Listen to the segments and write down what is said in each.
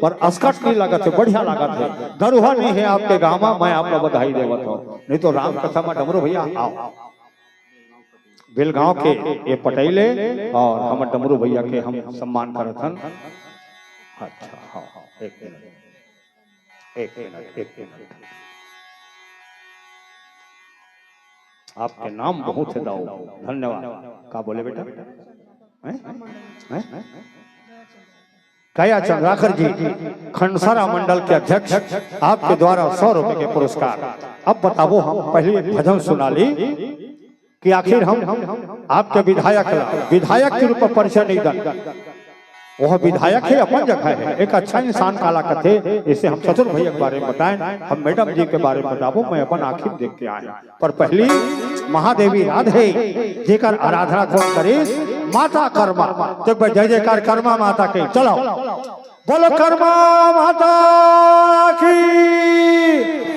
पर अस्कट नहीं लगा थे, बढ़िया लगा थे। दरुहा नहीं है आपके गाँव में, मैं आपको बधाई देवत हूँ। नहीं तो राम कथा में डमरू भैया आओ बेलगांव के ये पटेले और हम डमरू भैया के हम सम्मान करत हन। अच्छा हाँ हाँ एक मिनट आपके नाम बहुत है दाऊ, धन्यवाद। क्या बोले बेटा? कया चंद्राकर जी खंडसारा मंडल के अध्यक्ष, आपके द्वारा 100 रुपए के पुरस्कार। अब बताओ, हम पहले भजन सुना ली कि आखिर हम आपके विधायक के रूप में परिचय नहीं दन। वह विधायक है, अपन जगह है, एक अच्छा इंसान काला कथे। इसे हम चतुर भैया के बारे में बताएं, हम मैडम जी के बारे में बताबो, मैं अपन आखिर देख के आया। पर पहली महादेवी राधे जेकर आराधना कौन करे? माता कर्मा। जब जय जयकार कर्मा माता के, चलो बोलो कर्मा माता की,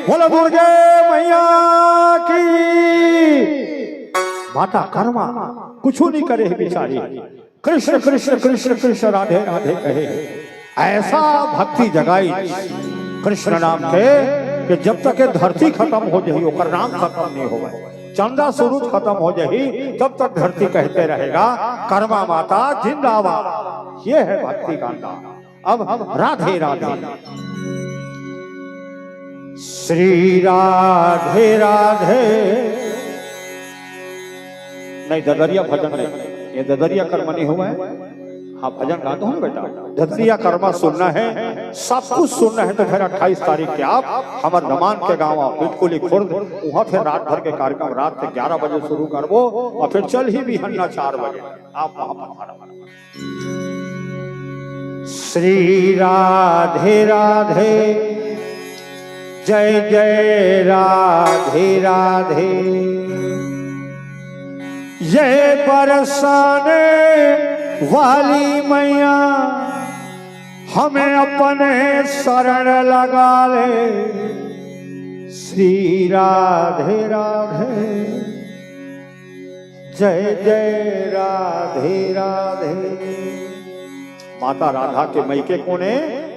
बोलो दुर्गे मैया की। माता कर्मा कुछ नहीं करे बेचारी, कृष्ण कृष्ण कृष्ण कृष्ण राधे राधे कहे। ऐसा भक्ति जगाई कृष्ण नाम के कि जब तक ये धरती खत्म हो जाए ओकर नाम खत्म नहीं होगा। चंदा सूरज खत्म हो जाए तब तक धरती कहते रहेगा कर्मा माता जिंदाबाद। ये है भक्ति का नाम। अब राधे राधे, श्री राधे राधे। नहीं ददरिया भजन नहीं, ये ददरिया कर्म नहीं हुआ है। हाँ भजन गा दो बेटा, ददरिया कर्मा सुनना है, सब कुछ सुनना है। तो फिर 28 तारीख के आप हमारे नमान के गाँव बिटकुली खुर्द, वहाँ फिर रात भर के कार्यक्रम रात के 11 बजे शुरू करवो और फिर चल ही भी हन्ना 4 बजे आप वहाँ पर। श्री राधे राधे, जय जय राधे राधे। ये बरसाने वाली मैया हमें अपने शरण लगा ले। श्री राधे राधे, जय जय राधे राधे। माता राधा के मैके कोने?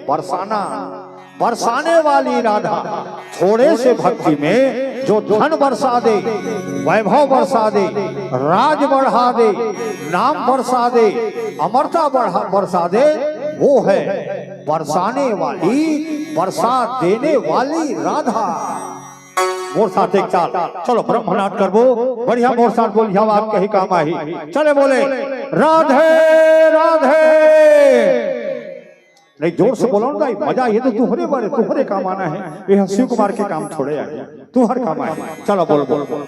बरसाना, बरसाने वाली राधा। थोड़े से भक्ति में जो धन बरसा दे, वैभव बरसा दे, राज बढ़ा दे, नाम बरसा दे, अमरता बरसा दे, वो है बरसाने वाली, बरसात देने वाली राधा। मोर साथ एक चाल, चलो ब्रह्मनाथ करबो, बढ़िया मोर साथ बोल जाओ, आपके ही काम आई। चले बोले राधे राधे। नहीं जोर से बोलो ना, मजा ये तो तुम्हारे बारे, तुम्हारे काम आना है। ये शिव कुमार के काम छोड़े आए, तू हर काम आए। चलो बोल बोल बोल।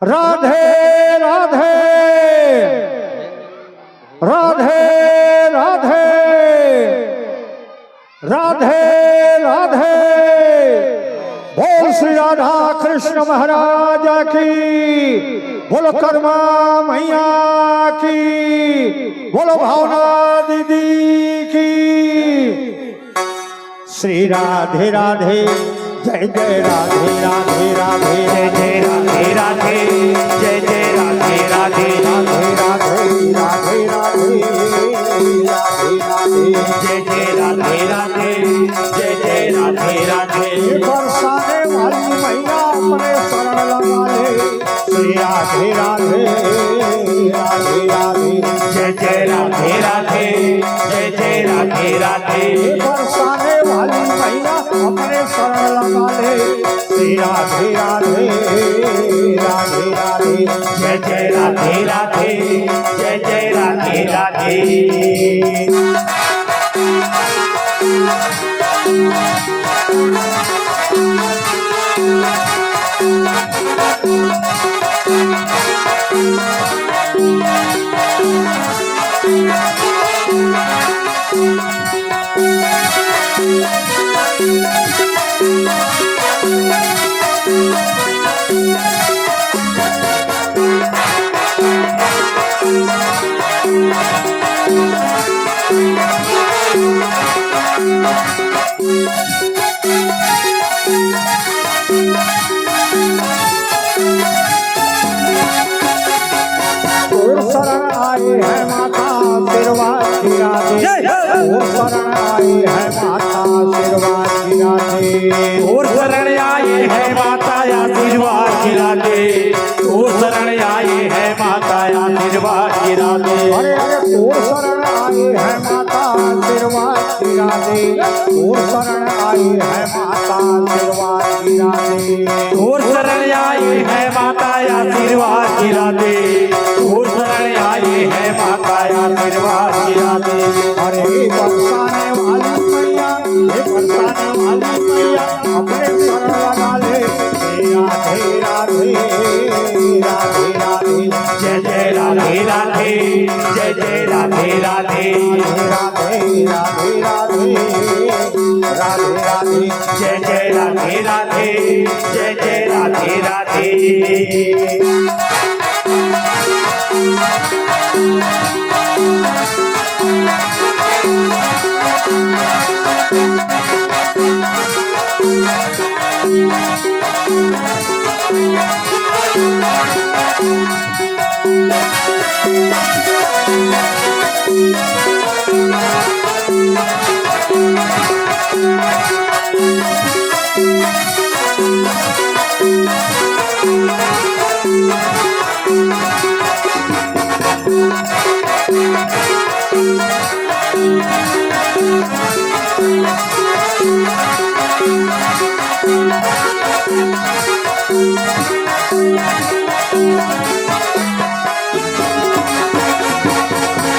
राधे राधे राधे राधे राधे राधे। बोल श्री राधा कृष्ण महाराज की, बोलो कर्मा मैया की, बोलो भावना दीदी की। श्री राधे राधे, जय जय राधे राधे राधे, जय जय राधे राधे, जय जय राधे राधे राधे राधे राधे राधे राधे, जय जय राधे राधे, जय जय राधे राधे। बरसाने वाली मैया अपने शरण लगा ले। श्री राधे राधे राधे राधे, जय जय राधे राधे, जय जय राधे राधे। बरसाने वाली मैया अपने शरण लगा ले। श्री राधे राधे राधे राधे, जय जय राधे राधे, जय जय राधे राधे। शरण आए हैं माता आशीर्वाद गिरा दे, और शरण आए हैं माता आशीर्वाद गिरा दे, और शरण आए हैं माता आशीर्वाद गिरा दे, और शरण आए हैं माता आशीर्वाद गिरा दे। अरे अरे और शरण आए हैं माता आशीर्वाद गिरा दे, और शरण आए हैं माता आशीर्वाद गिरा दे, और शरण आए हैं माता आशीर्वाद गिरा दे, और शरण आए हैं माता आशीर्वाद गिरा दे। अरे बरसाने वाली मैया, हे बरसाने वाली मैया, अपने शरण लगा ले, राधे राधे राधे राधे, जय जय राधे राधे, जय जय राधे राधे, राधे राधे राधे राधे राधे, जय जय राधे राधे, जय जय राधे राधे।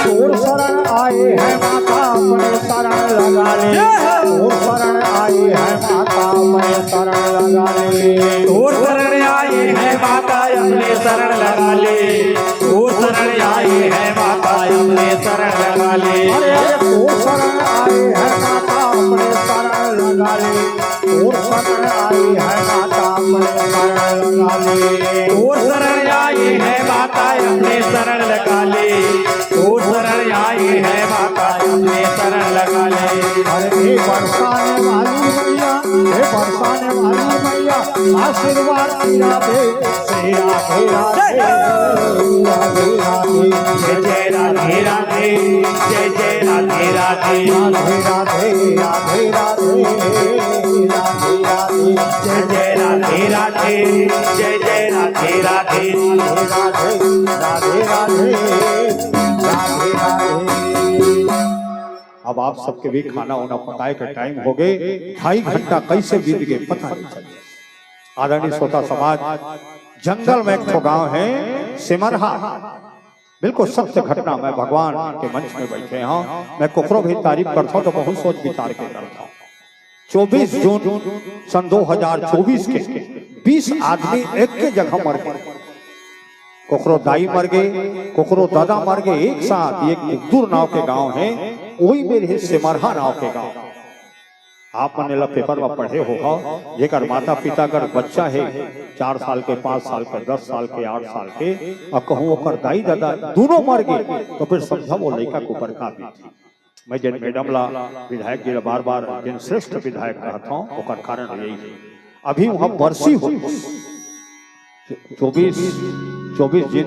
और शरण आए हैं माता अपने शरण लगा ले, और शरण आए हैं माता अपने शरण लगा ले, और शरण आए हैं माता अपने शरण लगा ले, और शरण आए हैं माता अपने शरण लगा ले। अरे और शरण आए हैं माता अपने शरण लगा ले, और शरण आए हैं माता अपने शरण लगा ले, और शरण आए हैं माता अपने शरण लगा ले, और शरण आए हैं माता अपने शरण लगा ले। अरे हे बरसाने वाली मैया, हे बरसाने वाली मैया, आशीर्वाद गिरा दे, राधे राधे राधे राधे, जय जय राधे राधे, जय जय राधे राधे, राधे राधे राधे राधे राधे राधे, जय जय राधे राधे, जय जय राधे राधे, राधे राधे राधे राधे। अब आप सबके भी खाना वाना पकाए के टाइम हो गए, 2.5 घंटा कैसे बीत गए पता नहीं चला। आदरणीय श्रोता समाज, जंगल में एक गांव है सिमरहा, बिल्कुल सत्य घटना। मैं भगवान के मंच में बैठे हैं, मैं कुकरो भी तारीफ करता हूँ तो बहुत सोच विचार के करता हूँ। 24 जून सन 2024 के 20 आदमी एक के जगह मर गए। कोकरो दाई मर गए, कोकरो दादा मर गए एक साथ। एक दूर नाव के गांव है, वही मेरे सिमरहा नाव के गांव। आप मैंने पेपर में पढ़े होगा, जेकर माता पिता अगर बच्चा है 4 साल के, 5 साल के, 10 साल के, 8 साल के, और कहूँ ओकर दाई दादा दोनों मर गए, तो फिर समझा वो लड़का को बरका भी थी। मैं जिन मैडम ला विधायक जी बार बार जिन श्रेष्ठ विधायक कहता हूँ, ओकर कारण यही है। अभी वहाँ बरसी हो 24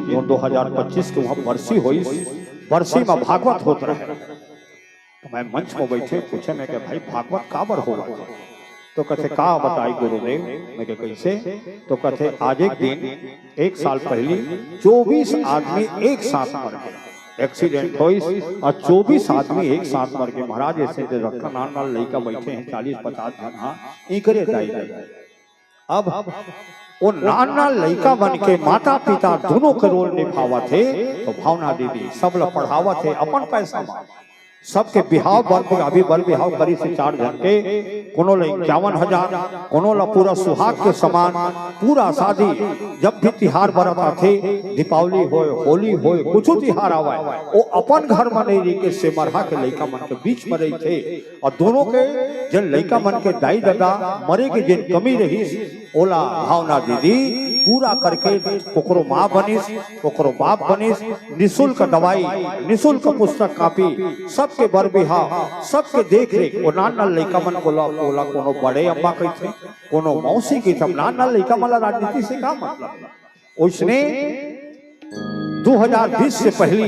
जून 2025 के वहाँ बरसी हुई। बरसी में भागवत होता है, तो मैं मंच में बैठे पूछे मैं भाई भागवत काबर होगा, तो कहते का बताई गुरुदेव। मैं कैसे, तो कहते आज एक दिन 1 साल पहले 24 आदमी एक साथ मर गए, एक्सीडेंट हुई और 24 आदमी एक साथ मर गए। महाराज ऐसे रखा नाल लड़का बैठे हैं 40-50 जन, हाँ इकरे दाई। अब वो नाना लड़का बन के माता पिता दोनों के रोल निभावा थे, तो भावना दीदी सब लोग पढ़ावा थे अपन पैसा में। सबके बिहाव बर अभी बर बिहाव करी से 4 जन के, कोनो ला 51,000, कोनो ला पूरा सुहाग के समान पूरा शादी। जब भी तिहार बरता थे, दीपावली हो, होली हो, कुछ तिहार आवा, वो अपन घर में नहीं रही के सिमरहा के लड़का मन के बीच में रही थे। और दोनों के जिन लड़का मन के दाई दादा मरे के जिन कमी रही, ओला भावना दीदी पूरा करके कोकरो माँ बनिस, कोकरो बाप बनिस। निःशुल्क दवाई, निःशुल्क पुस्तक कॉपी, सबके बर बिहाव, सबके देख रेख। वो नाना लड़का मन बोला कोनो बड़े अम्मा कही थे, कोनो मौसी की थे। नाना लड़का मन राजनीति से क्या मतलब। उसने 2020 से पहले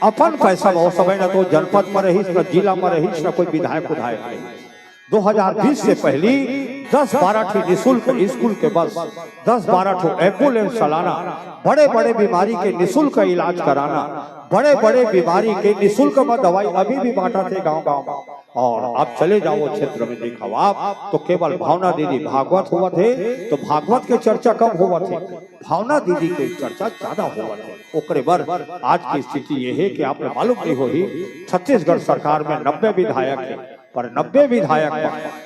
अपन पैसा वो समय न तो जनपद में रही न जिला में रही न कोई विधायक उधायक रही। 2020 से पहले 10-12 निःशुल्क स्कूल के बस, 10-12 एम्बुलेंस चलाना, बड़े बड़े बीमारी के निःशुल्क इलाज कराना, बड़े बड़े बीमारी के निःशुल्क में दवाई अभी भी बांटा थे गांव गांव में। और आप चले जाओ क्षेत्र में देखा आप तो केवल भावना दीदी भागवत हुआ थे, तो भागवत के चर्चा कम हुआ थे, भावना दीदी के चर्चा ज्यादा हुआ थे। ओकरे बर आज की स्थिति ये है कि आपने मालूम नहीं हो ही छत्तीसगढ़ सरकार में 90 विधायक है, पर 90 विधायक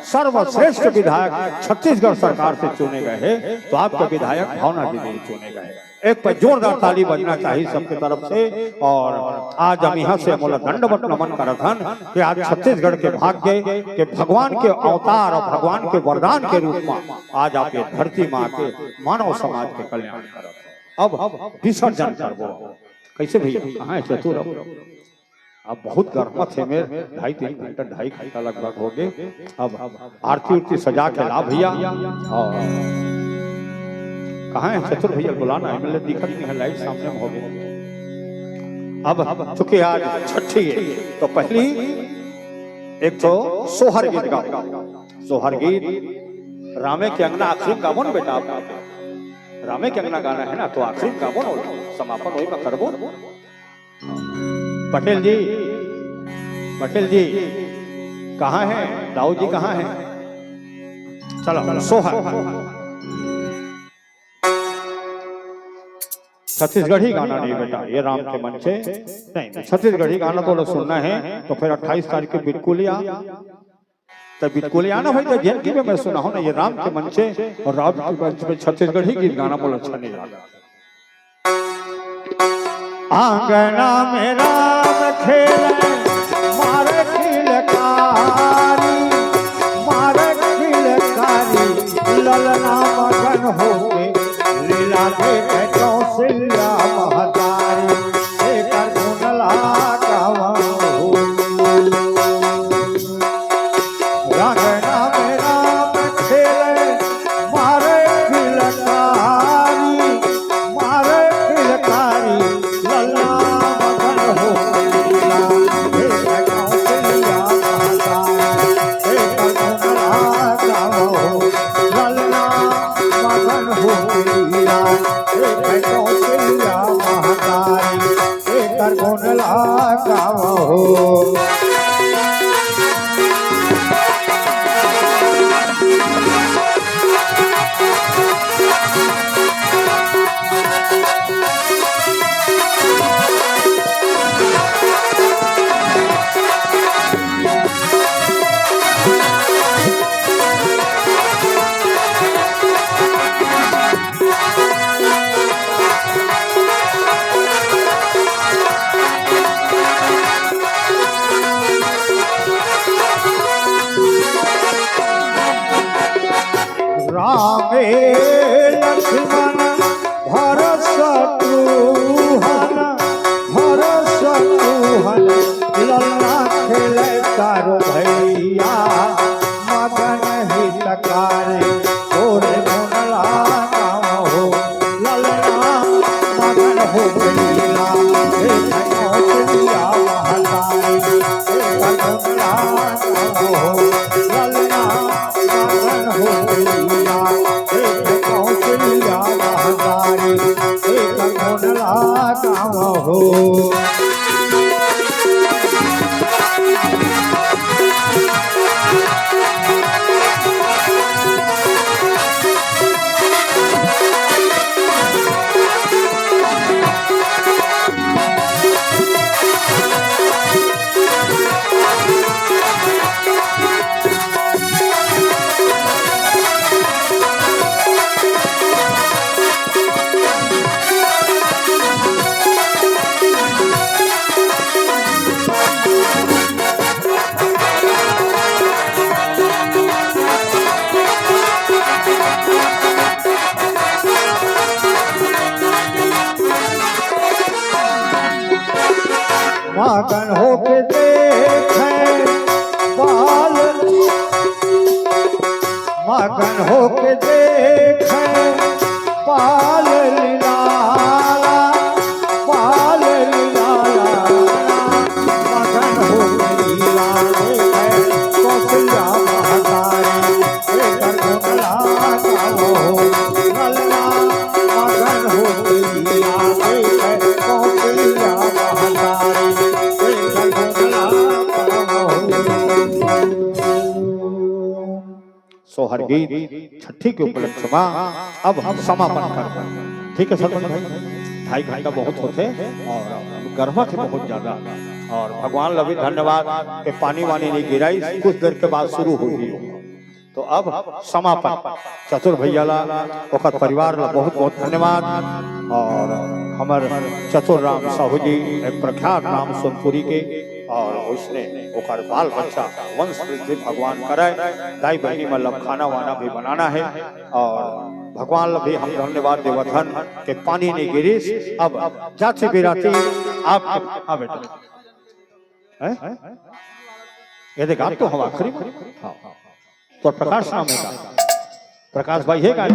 सर्वश्रेष्ठ विधायक छत्तीसगढ़ सरकार से चुने गए हैं, तो आपके विधायक भावना दीदी चुने गए। एक पर जोरदार ताली बजना चाहिए सबके तरफ से। और आज हम यहाँ से मोला दंडवत नमन करत हन कि आज छत्तीसगढ़ के भाग्य के भगवान के अवतार और भगवान के वरदान के रूप में आज आप ये धरती माँ के मानव समाज के कल्याण करत। अब विसर्जन करबो कैसे भैया, कहाँ है चतुर? अब बहुत गर्मत है मेरे 2.5-3 घंटा 2.5 घंटा लगभग हो गए। अब आरती उरती सजा के ला भैया। और कहाँ है चतुर भैया? बुलाना है, मैंने दिखा नहीं है, लाइट सामने में हो गई। अब चूंकि आज छठी है तो पहली एक तो सोहर गीत गाओ। सोहर गीत रामे के अंगना आखिरी गाबो न बेटा, आप रामे के अंगना गाना है ना, तो आखिरी गाबो न, समापन वही में करबो। पटेल जी, पटेल जी कहाँ है? दाऊ जी कहाँ है? चलो सोहर छत्तीसगढ़ी गाना नहीं बेटा, ये राम के मन से नहीं, छत्तीसगढ़ी गाना तो सुनना है तो फिर 28 तारीख को बिटकुलिया, तो बिटकुलिया ना भाई, तो जयंती में मैं सुना हूं ना, ये राम के मन से और राम के मंच में छत्तीसगढ़ी गीत गाना बोला अच्छा नहीं लगा। आंगना में राम खेले मारे खिलकारी, मारे खिलकारी, ललना मगन होके लीला के कौशल्या महतारी, एकर गुणला गावो। रंगना में राम खेले मारे खिलकारी, मारे खिलकारी, ललना मगन होके लीला के कौशल्या महतारी, एकर गुणला गावो। ललना मगन होके लीला कौशल्या महतारी, एकर गुणला गावो। रामे लक्ष्मण भरत शत्रुघ्न, भरत शत्रुघ्न, ललना खेले चारो भैया, मगन हितकारी, तोरे गुणला गावो। ललना मगन हो लीला, कौशल्या महतारी, एकर गुणला गावो। ललना मगन हो लीला, कौशल्या महतारी, एकर गुणला गावो। मगन होके देखे बाल, मगन होके देखे बाल लीला, हर गीत छठी के उपलक्ष्य में अब हम समापन करते हैं। ठीक है सरपंच भाई, 2.5 घंटा बहुत होते और गर्मा थे बहुत ज्यादा, और भगवान लभी धन्यवाद के पानी वानी नहीं गिराई, कुछ देर के बाद शुरू हुई हो। तो अब समापन चतुर भैया ला ओकर परिवार ला बहुत बहुत धन्यवाद। और हमार चतुर राम साहू जी एक प्रख्यात नाम सोनपुरी के, और उसने ओकर बाल बच्चा वंश वृद्धि भगवान करे। दाई बहनी मतलब खाना वाना भी बनाना है, और भगवान ला भी हम धन्यवाद देवधन के पानी नहीं गिरीस। अब जाते बिराती आप हाँ बेटा ये देख आप तो हम आखिरी हाँ तो प्रकाश नाम है का प्रकाश भाई है का?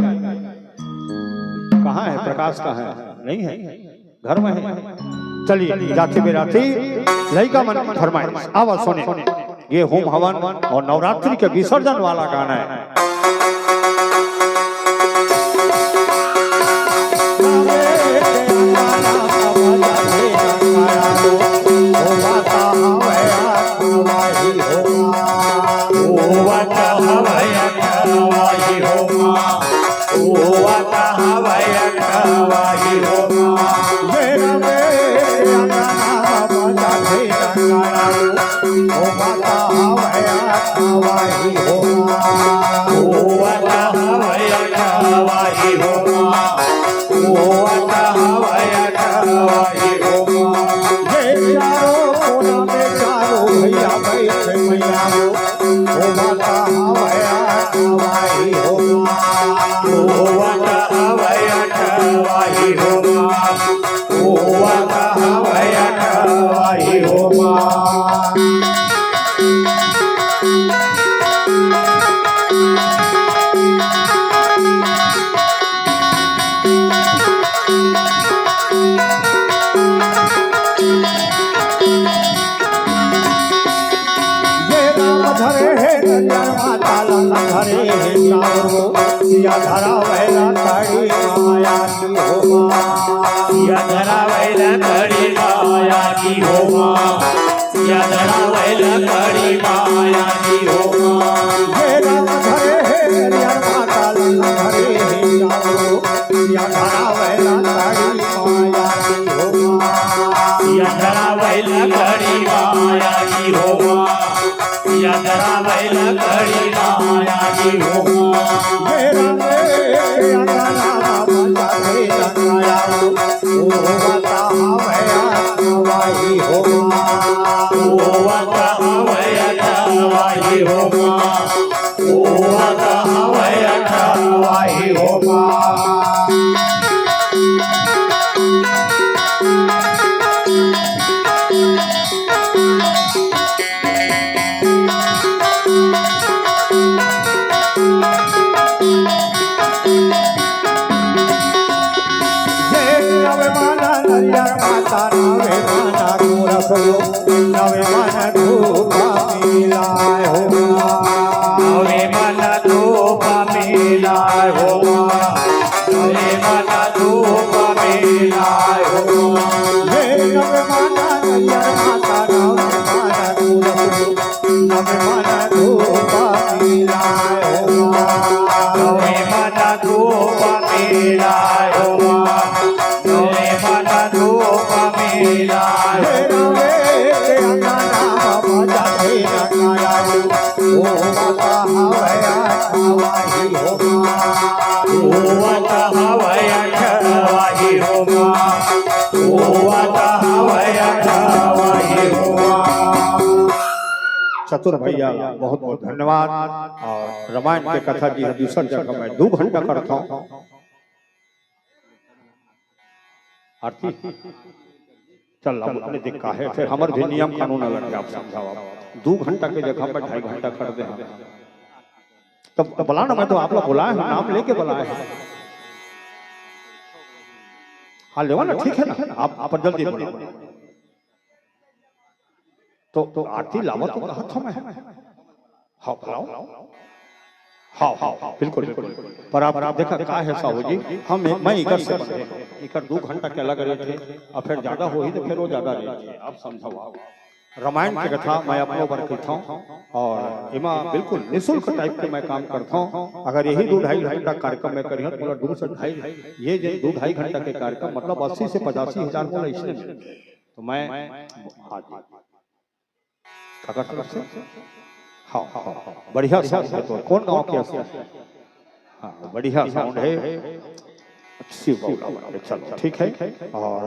कहाँ है प्रकाश? कहाँ है? नहीं है, घर में है। चलिए जाते बिराती लड़का मन की फरमाइश आवाज सुने। ये होम हवन और नवरात्रि के विसर्जन वाला गाना है। धरा वैला तड़ी माया की हो या धरा वैला तड़ी माया की हो या धरा वैला तड़ी माया की हो ये राम धरे है या माता धरे है या धरा वैला तड़ी माया की हो या धरा वैला तड़ी माया की हो या धरा वैला तड़ी माया की हो नवे मन धूप मिलाए हो नवे मन धूप मिलाए हो नवे मन धूप मिलाए हो हे नवे मन माता नवे मन धूप मिलाए हो नवे मन धूप मिलाए हो नवे मन धूप मिलाए चतुर भैया बहुत बहुत धन्यवाद। और रामायण के कथा जी दूसरी जगह मैं 2 घंटा करता हूँ आरती चल अपने दिक्का है, फिर हमारे भी नियम कानून अलग है। आप समझाओ 2 घंटा के जगह में 2.5 घंटा कर दे। तो बुला ना, मैं तो आप लोग बुलाए हैं, नाम लेके बुलाए हैं। हाँ लेवा ना, ठीक है ना, आप जल्दी बोलो। तो आरती लावा तो हाथों में है। हाँ बुलाओ, हाँ बिल्कुल बिल्कुल। पर आप देखा क्या है साहू जी, हम मैं इकर से बने इकर 2 घंटा के अलग रहे थे, और फिर ज्यादा हो ही तो फिर वो ज्यादा रहे थे। आप समझाओ रामायण की कथा मैं अपनों पर कहता हूँ और इमा बिल्कुल निःशुल्क टाइप के मैं काम करता हूँ। अगर यही 2-2.5 घंटा कार्यक्रम मैं करी तो 2 से 2.5 ये 2-2.5 घंटा के कार्यक्रम मतलब 80 से 85 हजार बोला इसने तो मैं हाँ जी काका तरफ से हाँ हाँ बढ़िया साउंड है। तो कौन गाँव की हाँ बढ़िया साउंड है। शिव बाबा चलो ठीक है। और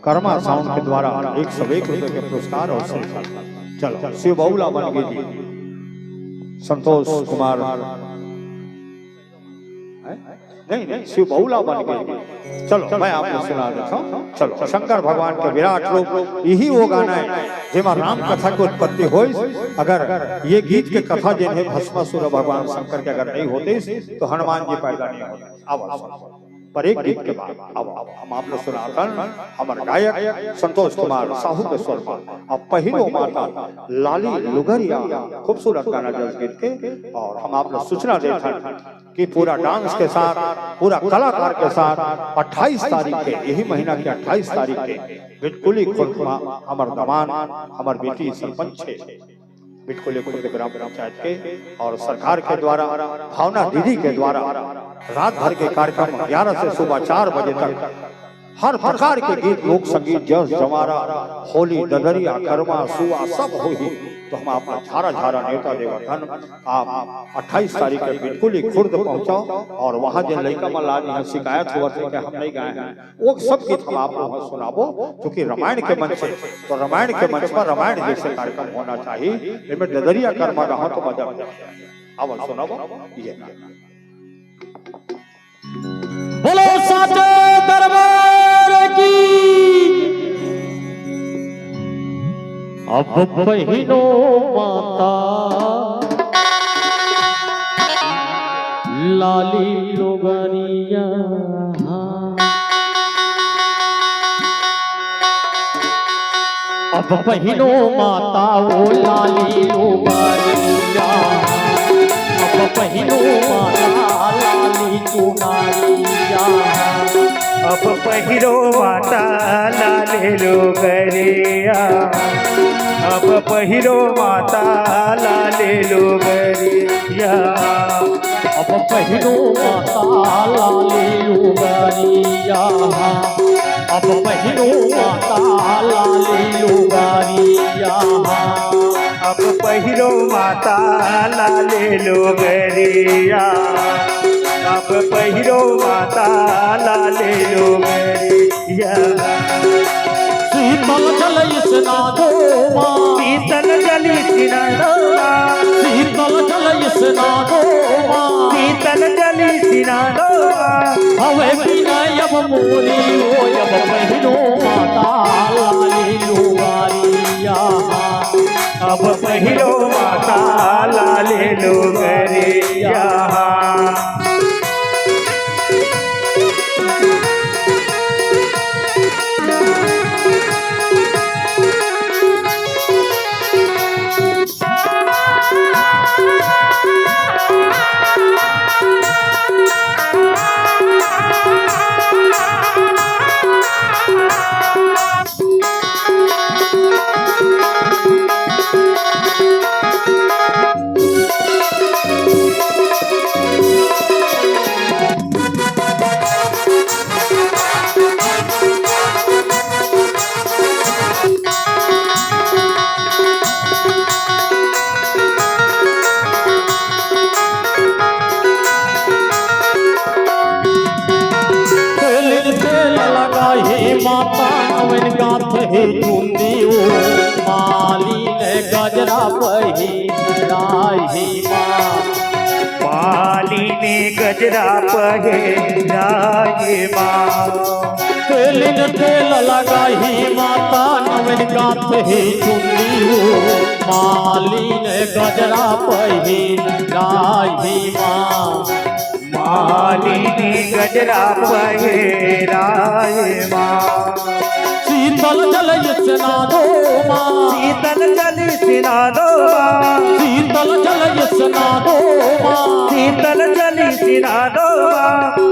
कर्मा साउंड के द्वारा 101 रुपए के पुरस्कार और चलो शिव बाबूला बन गए जी संतोष कुमार नहीं शिव बाबूला बन गए। चलो मैं आपको सुना देता हूँ। चलो शंकर भगवान के विराट रूप यही वो गाना है जेमा राम कथा की उत्पत्ति हो। अगर ये गीत के कथा जिन्हें भस्मासुर भगवान शंकर के अगर नहीं होते तो हनुमान जी पैदा नहीं होते। अब पर एक गीत के बाद अब हम आप लोग सुनाकर हमारे गायक संतोष कुमार साहू के स्वर पर अब पहिलो माता लाली लुगरिया खूबसूरत गाना जज गीत के। और हम आप लोग सूचना देते हैं कि पूरा डांस के साथ पूरा कलाकार के साथ 28 तारीख के यही महीना के 28 तारीख के बिटकुली खुर्द हमार दमान हमार बेटी सरपंच बिटकुली खुर्द ग्राम पंचायत के और सरकार के द्वारा भावना दीदी के द्वारा रात भर के कार्यक्रम 11 से सुबह 4 बजे तक हर प्रकार के गीत लोक संगीत जस जमारा होली ददरिया कर्मा सुआ सब होगी। तो हम आपका झारा झारा नेता देवधन आप 28 तारीख के बिल्कुल ही खुर्द पहुंचाओ और वहां जो लड़का मल्लाज यहाँ शिकायत हुआ थे कि हम नहीं गाए हैं वो सब गीत हम आप लोगों को सुनाबो क्योंकि रामायण के मंच से तो रामायण के मंच पर रामायण जैसे कार्यक्रम होना चाहिए। इनमें ददरिया कर्मा रहा तो मजा अब सुनाबो ये बोलो साचे दरबार की। अब पहिनो माता लाली लोगरिया अब पहिनो माता वो लाली लोगरिया अब पहिनो माता लाली चुनारिया अब पहिरो माता लाले लोगरिया अब पहिरो माता लाले लोगरिया अब पहिरो माता लाली लोगरिया अब पहिरो माता लाली लोगरिया अब पहिरो माता लाले लोगरिया अब पहिरो माता लाले लोगरिया शीतल जल स्नानो शीतल जली सिनानो शीतल जल स्नानो शीतल जली सिनानो हवे बिना अब मोरी हो अब पहिरो माता लाली लोगरिया अब पहिरो माता लाले लोगरिया माता नवन गाथ हे चुंदियो माली ने गजरा पहिराई माली ने गजरा पहिराई तेलिन तेल लगाई माता नवन गाथ हे चुंदियो माली ने गजरा पहिराई माली ने गजरा पहिराए शीतल जल स्नानो शीतल जल स्नानो शीतल जल स्नानो शीतल जल स्नानो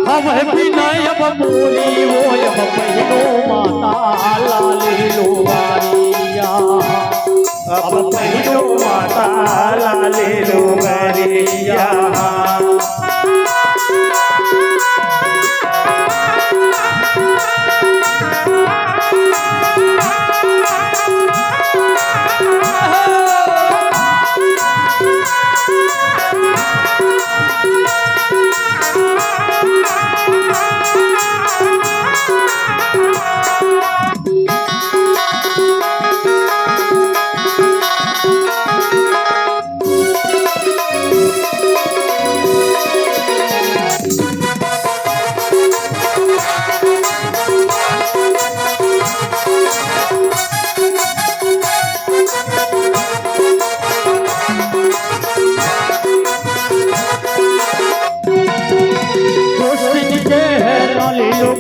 हम विनय अब मोरी वो अब पहिनो माता लाली लोगरिया अब पहिरो माता लाले लुगरिया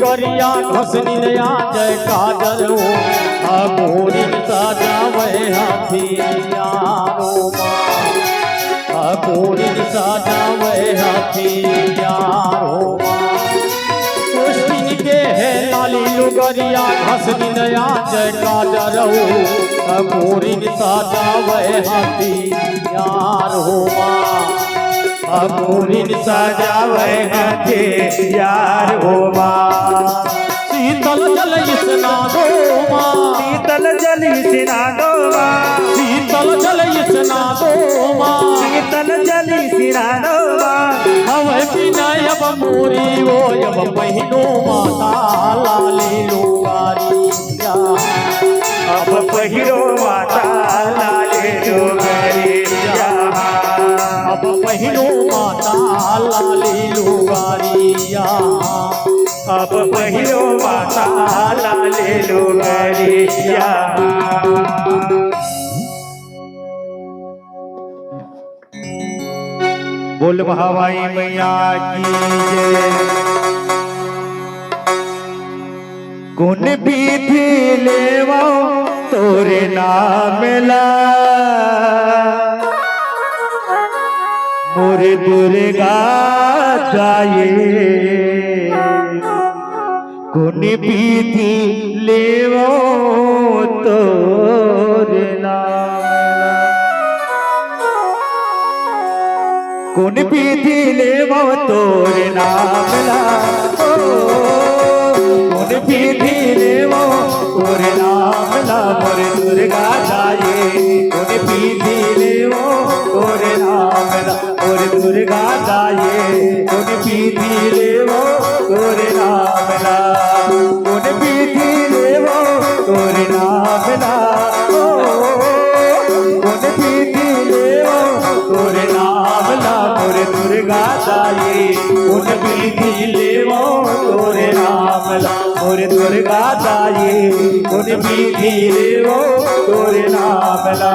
गरिया घसनी नया जय काजर हो अबोरी सजावे हथियारो अबोरी सजावे हथियारो कृष्ण के है लाली लुगरिया घसनी नया जय काजर हो अबोरी सजावे हथियारो अबूरी सजावे हथियार हो शीतल जल स्नानो शीतल जल स्नानो शीतल जल स्नानो शीतल जल स्नानो हवे विनय अब मोरी वो अब पहिनो माता लाली लुगारिया अब पहिरो माता लाले लुगरिया अब पहिनो माता लाली लुगारिया अब पहिरो माता लाले लुगरिया बोल महावाई मैया की जय गुण विधि लेवा तोरे नाम ला मोरे दुर्गा जाए गुण विधि लेवो तोरे नाम गुण विधि लेवो तोरे नाम ला गुण विधि लेवो तोरे नाम ला मोरे दुर्गा जाए गुण विधि लेवो तोरे नाम ला मोरे दुर्गा जाए गुण विधि लेवो तोरे नाम ला गुण विधि लेवो तोरे नाम ला गुण विधि लेवो तोरे नाम ला मोरे दुर्गा जाए गुण विधि लेवो तोरे नाम ला मोरे दुर्गा जाए गुण विधि लेवो तोरे नाम ला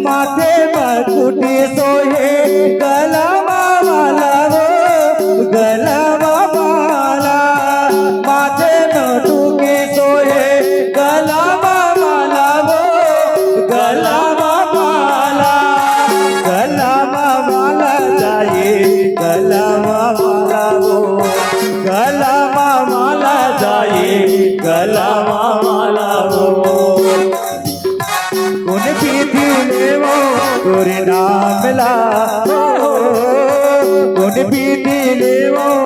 माथे मकुटी सोहे गला वाला हो गला वाला माथे मकुटी सोहे गला वाला हो गला वाला गला वाला जाए गला वाला हो गला वाला जाए गला वाला हो गुण विधि लेवो तोरे नाम ला गुण विधि लेवो